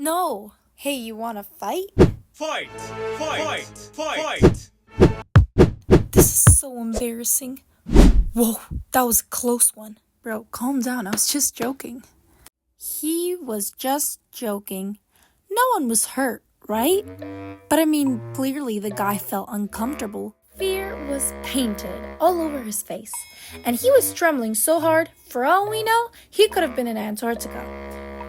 No. Hey, you wanna fight? Fight! Fight! Fight! This is so embarrassing. Whoa, that was a close one. Bro, calm down. I was just joking. He was just joking. No one was hurt, right? But I mean, clearly the guy felt uncomfortable. Fear was painted all over his face, and he was trembling so hard, for all we know, he could have been in Antarctica.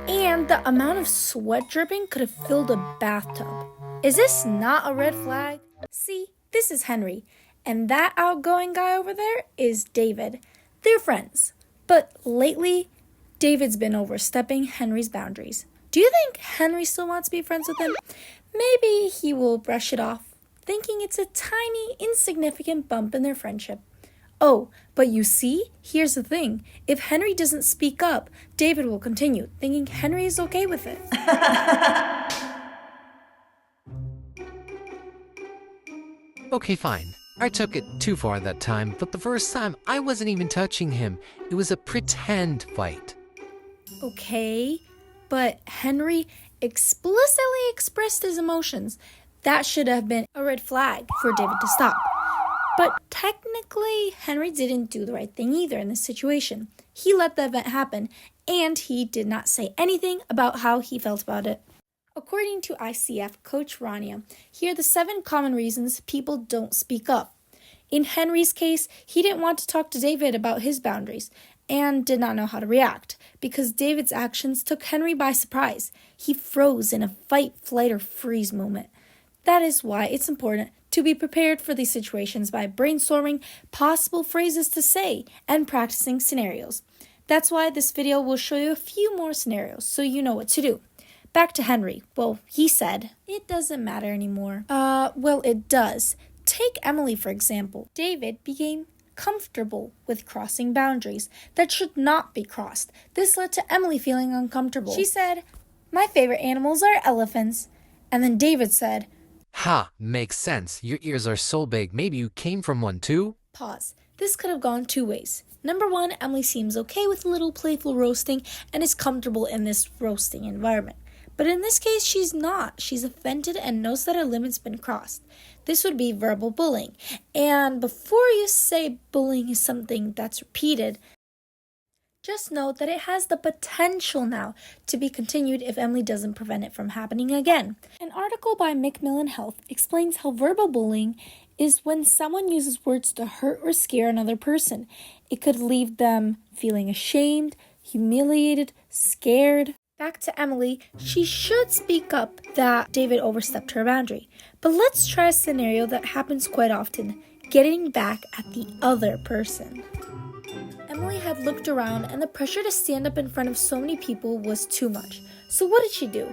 And the amount of sweat dripping could have filled a bathtub. Is this not a red flag? See, this is Henry, and that outgoing guy over there is David. They're friends, but lately, David's been overstepping Henry's boundaries. Do you think Henry still wants to be friends with him? Maybe he will brush it off, thinking it's a tiny, insignificant bump in their friendship. Oh, but you see, here's the thing. If Henry doesn't speak up, David will continue, thinking Henry is okay with it. Okay, fine. I took it too far that time, but the first time I wasn't even touching him. It was a pretend fight. Okay, but Henry explicitly expressed his emotions. That should have been a red flag for David to stop. But technically, Henry didn't do the right thing either in this situation. He let the event happen, and he did not say anything about how he felt about it. According to ICF coach Rania, here are the 7 common reasons people don't speak up. In Henry's case, he didn't want to talk to David about his boundaries and did not know how to react because David's actions took Henry by surprise. He froze in a fight, flight, or freeze moment. That is why it's important to be prepared for these situations by brainstorming possible phrases to say and practicing scenarios. That's why this video will show you a few more scenarios so you know what to do. Back to Henry. Well, he said, it doesn't matter anymore. Well, it does. Take Emily, for example. David became comfortable with crossing boundaries that should not be crossed. This led to Emily feeling uncomfortable. She said, my favorite animals are elephants. And then David said, Ha, makes sense. Your ears are so big. Maybe you came from one too? Pause. This could have gone 2 ways. Number 1, Emily seems okay with a little playful roasting and is comfortable in this roasting environment. But in this case, she's not. She's offended and knows that her limit's been crossed. This would be verbal bullying. And before you say bullying is something that's repeated, just note that it has the potential now to be continued if Emily doesn't prevent it from happening again. An article by Macmillan Health explains how verbal bullying is when someone uses words to hurt or scare another person. It could leave them feeling ashamed, humiliated, scared. Back to Emily, she should speak up that David overstepped her boundary. But let's try a scenario that happens quite often, getting back at the other person. Emily had looked around and the pressure to stand up in front of so many people was too much. So what did she do?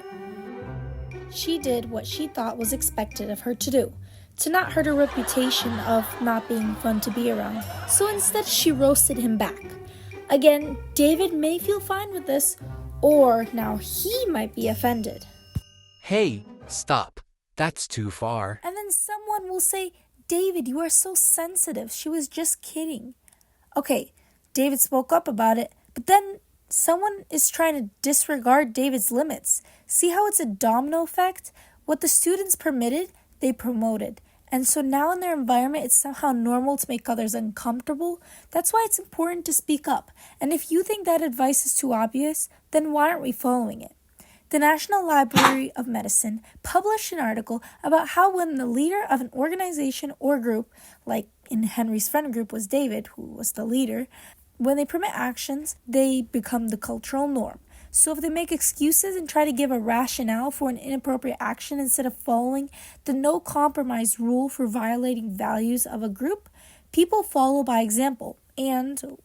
She did what she thought was expected of her to do, to not hurt her reputation of not being fun to be around. So instead she roasted him back. Again, David may feel fine with this, or now he might be offended. Hey, stop. That's too far. And then someone will say, David, you are so sensitive. She was just kidding. Okay, David spoke up about it, but then someone is trying to disregard David's limits. See how it's a domino effect? What the students permitted, they promoted. And so now in their environment, it's somehow normal to make others uncomfortable. That's why it's important to speak up. And if you think that advice is too obvious, then why aren't we following it? The National Library of Medicine published an article about how when the leader of an organization or group, like in Henry's friend group was David, who was the leader, when they permit actions, they become the cultural norm. So if they make excuses and try to give a rationale for an inappropriate action instead of following the no compromise rule for violating values of a group, people follow by example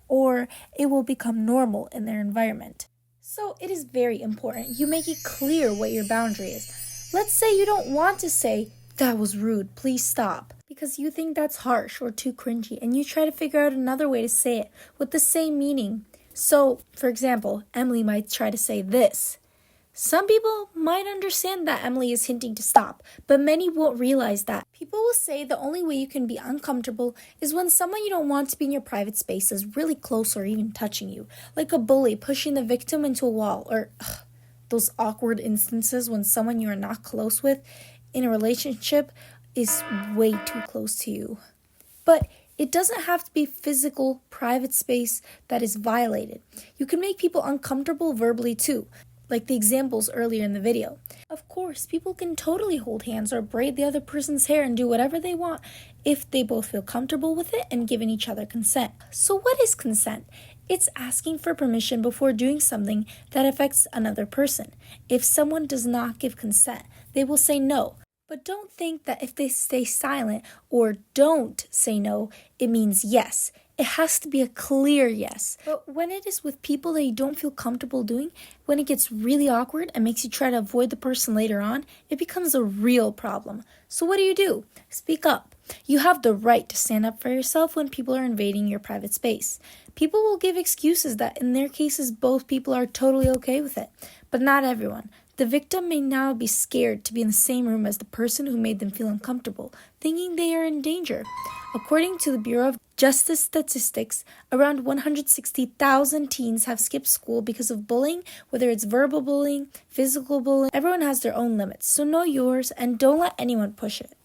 or it will become normal in their environment. So it is very important you make it clear what your boundary is. Let's say you don't want to say, that was rude, please stop, because you think that's harsh or too cringy, and you try to figure out another way to say it with the same meaning. So, for example, Emily might try to say this. Some people might understand that Emily is hinting to stop, but many won't realize that. People will say the only way you can be uncomfortable is when someone you don't want to be in your private space is really close or even touching you, like a bully pushing the victim into a wall, or those awkward instances when someone you are not close with in a relationship is way too close to you. But it doesn't have to be physical, private space that is violated. You can make people uncomfortable verbally too, like the examples earlier in the video. Of course, people can totally hold hands or braid the other person's hair and do whatever they want if they both feel comfortable with it and giving each other consent. So what is consent? It's asking for permission before doing something that affects another person. If someone does not give consent, they will say no. But don't think that if they stay silent or don't say no, it means yes. It has to be a clear yes. But when it is with people that you don't feel comfortable doing, when it gets really awkward and makes you try to avoid the person later on, it becomes a real problem. So what do? Speak up. You have the right to stand up for yourself when people are invading your private space. People will give excuses that in their cases both people are totally okay with it, but not everyone. The victim may now be scared to be in the same room as the person who made them feel uncomfortable, thinking they are in danger. According to the Bureau of Justice Statistics, around 160,000 teens have skipped school because of bullying, whether it's verbal bullying, physical bullying. Everyone has their own limits, so know yours and don't let anyone push it.